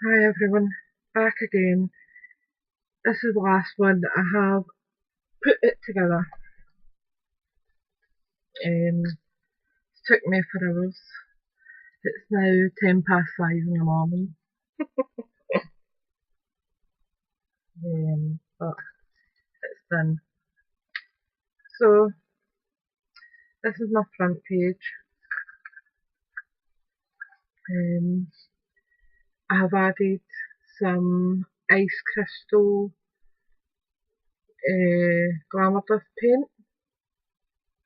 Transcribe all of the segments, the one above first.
Hi everyone, back again. This is the last one that I have put it together. It took me for hours. It's now 5:10 in the morning. But it's done. So this is my front page. I have added some ice crystal glamour dust paint.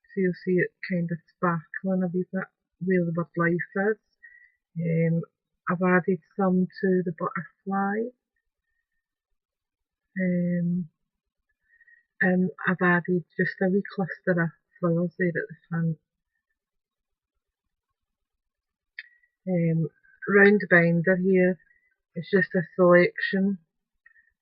So you'll see it kind of sparkling a wee bit where the word life is. I've added some to the butterfly, and I've added just a wee cluster of flowers there at the front. Round the binder here is just a selection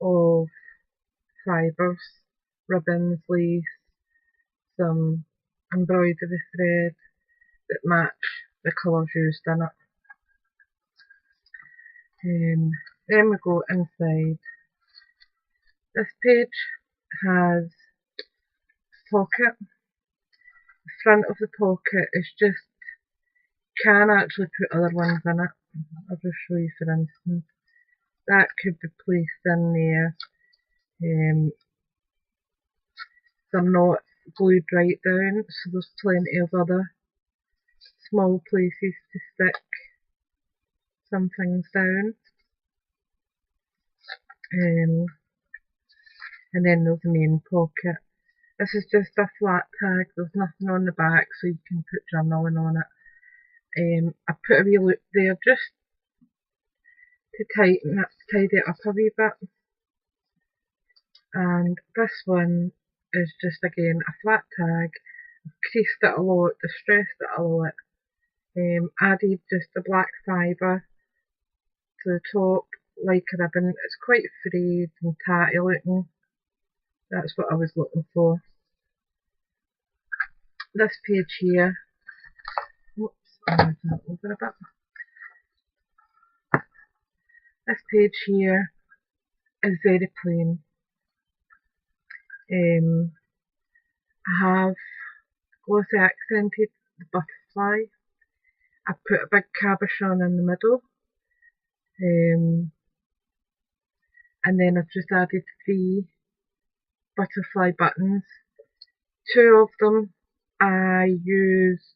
of fibres, ribbons, lace, some embroidery thread that match the colours used in it. Then we go inside. This page has a pocket. The front of the pocket is just, can actually put other ones in it. I'll just show you for instance. That could be placed in there. They're not glued right down, so there's plenty of other small places to stick some things down. And then there's the main pocket. This is just a flat tag, there's nothing on the back, so you can put journaling on it. I put a wee loop there just to tidy it up a wee bit. And this one is just again a flat tag. I've creased it a lot, distressed it a lot, added just a black fibre to the top like a ribbon. It's quite frayed and tatty looking. That's what I was looking for. This page here, whoops, I'll move that over a bit. This page here is very plain. I have glossy accented the butterfly. I put a big cabochon in the middle, and then I've just added 3 butterfly buttons. 2 of them I used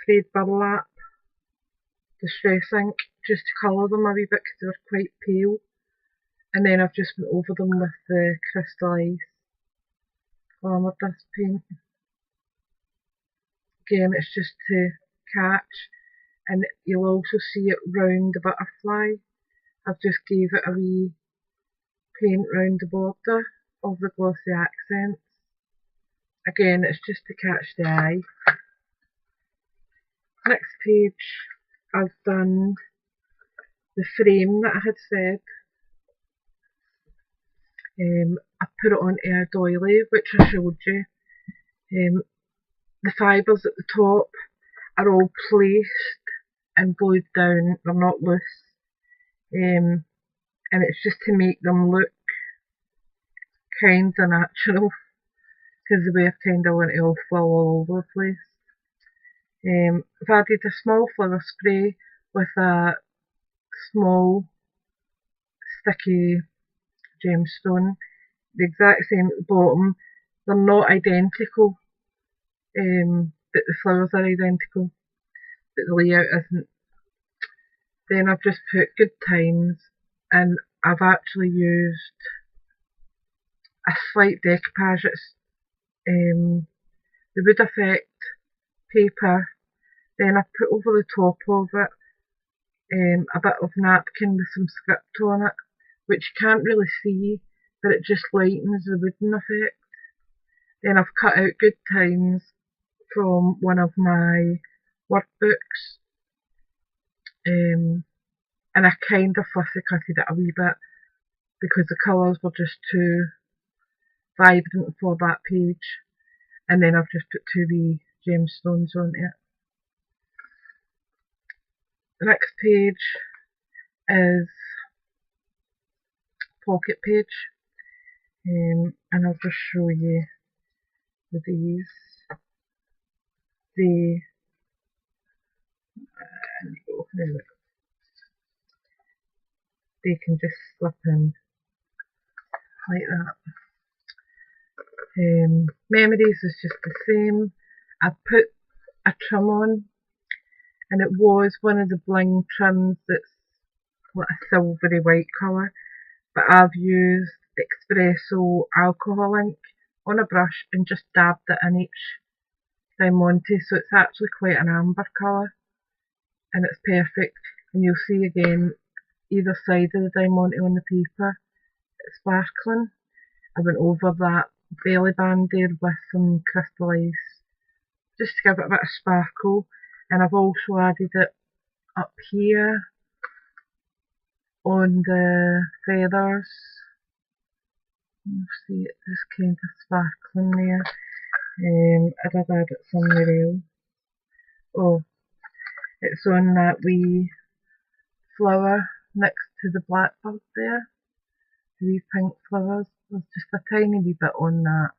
frayed burlap distress ink just to colour them a wee bit because they were quite pale, and then I've just went over them with the crystallised glamour dust paint. Again, it's just to catch, and you'll also see it round the butterfly. I've just gave it a wee paint round the border of the glossy accents. Again, it's just to catch the eye. Next page, I've done the frame that I had said. I put it onto a doily, which I showed you. The fibres at the top are all placed and glued down, they're not loose. And it's just to make them look kind of natural, because the way I've kind of want it all flow all over the place. I've added a small flower spray with a small sticky gemstone, the exact same at the bottom. They're not identical, but the flowers are identical, but the layout isn't. Then I've just put good times, and I've actually used a slight decoupage. It's the wood effect paper. Then I put over the top of it a bit of napkin with some script on it, which you can't really see, but it just lightens the wooden effect. Then I've cut out good times from one of my workbooks, and I kind of fussy cutted it a wee bit because the colours were just too vibrant for that page. And then I've just put 2 wee gemstones on it. The next page is pocket page, and I'll just show you with these. They can just slip in like that. Memories is just the same. I put a trim on, and it was one of the bling trims that's like a silvery white colour, but I've used espresso alcohol ink on a brush and just dabbed it in each diamante, so it's actually quite an amber colour, and it's perfect. And you'll see again either side of the diamante on the paper, it's sparkling. I went over that belly band there with some crystal ice just to give it a bit of sparkle, and I've also added it up here on the feathers. You'll see it just kind of sparkling there. I did add it somewhere else. Oh, it's on that wee flower next to the blackbird there. The wee pink flowers. There's just a tiny wee bit on that.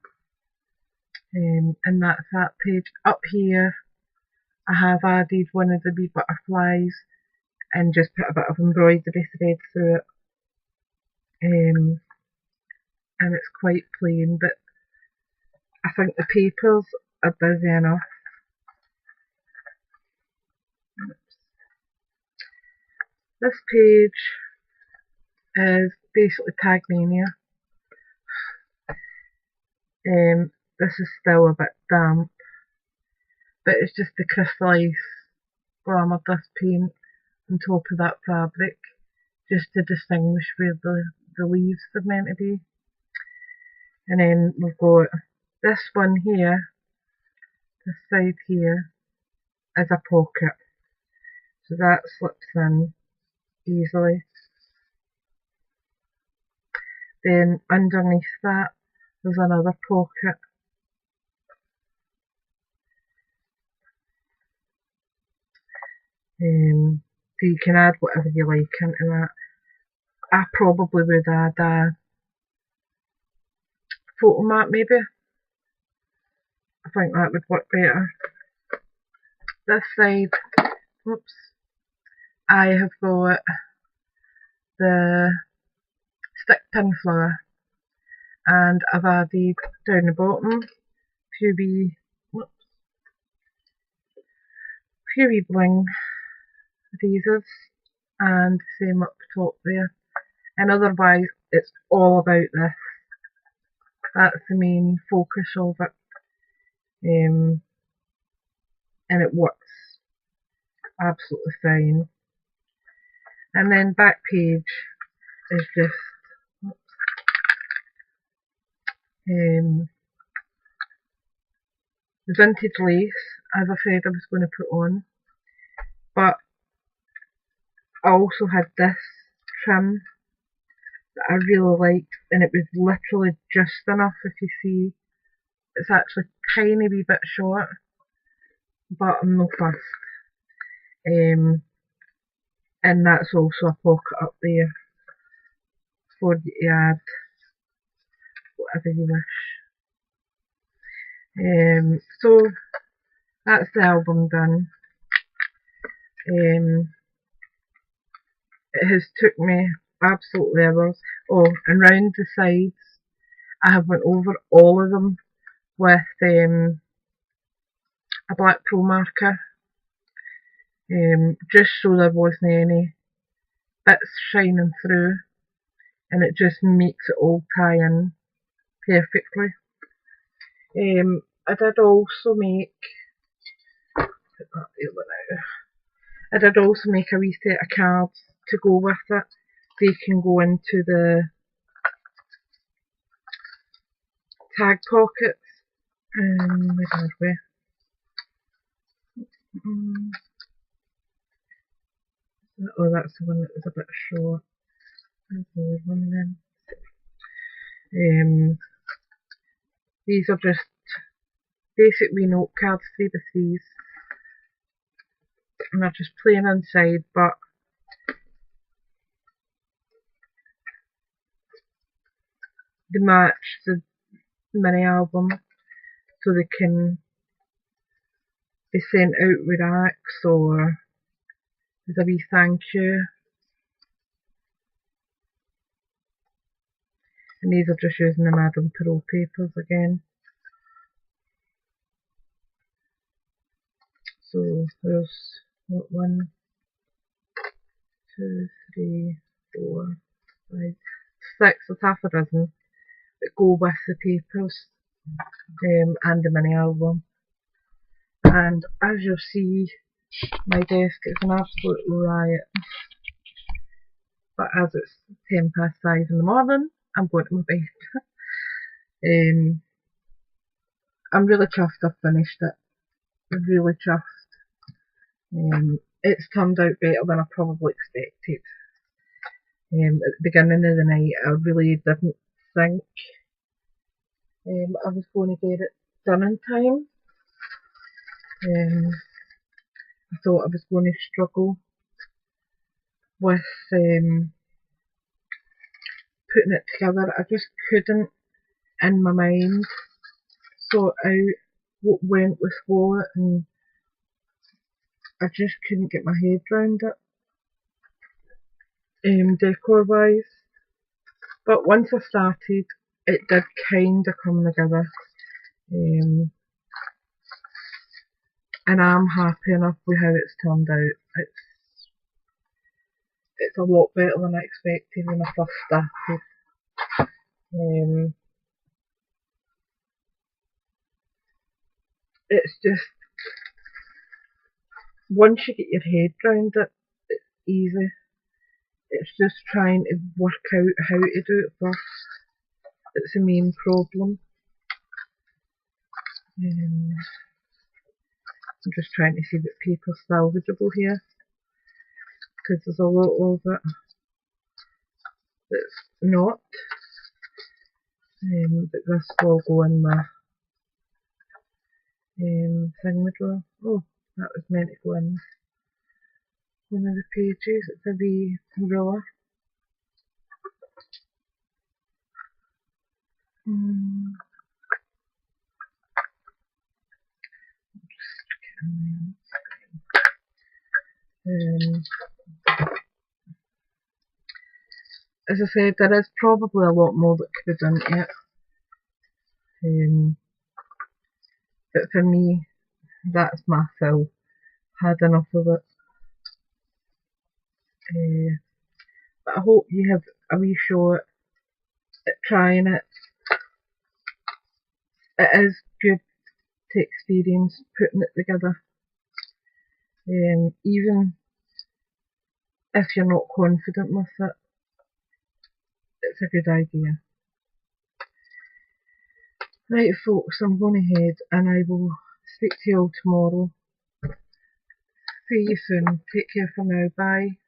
And that's that page. Up here I have added one of the wee butterflies and just put a bit of embroidery thread through it. And it's quite plain, but I think the papers are busy enough. This page is basically Tagmania. This is still a bit damp, but it's just the crystal ice glamoured this paint on top of that fabric, just to distinguish where the leaves are meant to be. And then we've got this one here, this side here, is a pocket, so that slips in easily. Then underneath that there's another pocket. So you can add whatever you like into that. I probably would add a photo mat maybe. I think that would work better. This side, oops, I have got the stick pin flower, and I've added down the bottom a few wee bling adhesives, and same up top there. And otherwise it's all about this. That's the main focus of it, and it works absolutely fine. And then back page is just the vintage lace, as I said I was going to put on, but I also had this trim that I really liked, and it was literally just enough. If you see, it's actually a tiny wee bit short, but I'm no fussed. And that's also a pocket up there for you to add whatever you wish. So that's the album done. It has took me absolutely hours. Oh, and round the sides I have went over all of them with a black pro marker, just so there wasn't any bits shining through, and it just makes it all tie in perfectly. I did also make, I did also make a wee set of cards to go with it. They can go into the tag pockets. Where are we? Oh, that's the one that was a bit short. There's the other one then. These are just basic wee note cards, 3x3s, and they're just plain inside, but they match the mini album, so they can be sent out with racks or as a wee thank you. And these are just using the Madame Perrault papers again. So there's 1, 2, 3, 4, 5, 6. There's half a dozen that go with the papers and the mini album. And as you'll see, my desk is an absolute riot. But as it's 5:10 in the morning, I'm going to my bed. I'm really chuffed I've finished it. Really chuffed. It's turned out better than I probably expected. At the beginning of the night, I really didn't think I was going to get it done in time. I thought I was going to struggle with putting it together. I just couldn't, in my mind, sort out what went with what, and I just couldn't get my head around it, decor wise. But once I started, it did kind of come together, and I'm happy enough with how it's turned out. It's a lot better than I expected when I first started. It's just, once you get your head around it, it's easy. It's just trying to work out how to do it first. It's the main problem. I'm just trying to see what paper's salvageable here, because there's a lot of it that's not. But this will go in my thingy drawer. Oh, that was meant to go in one of the pages. It's a wee ruler. As I said, there is probably a lot more that could be done to it. But for me, that's my fill. Had enough of it. But I hope you have a wee shot at trying it. It is good to experience putting it together. Even if you're not confident with it, it's a good idea. Right folks, I'm going ahead and I will speak to you all tomorrow. See you soon. Take care for now. Bye.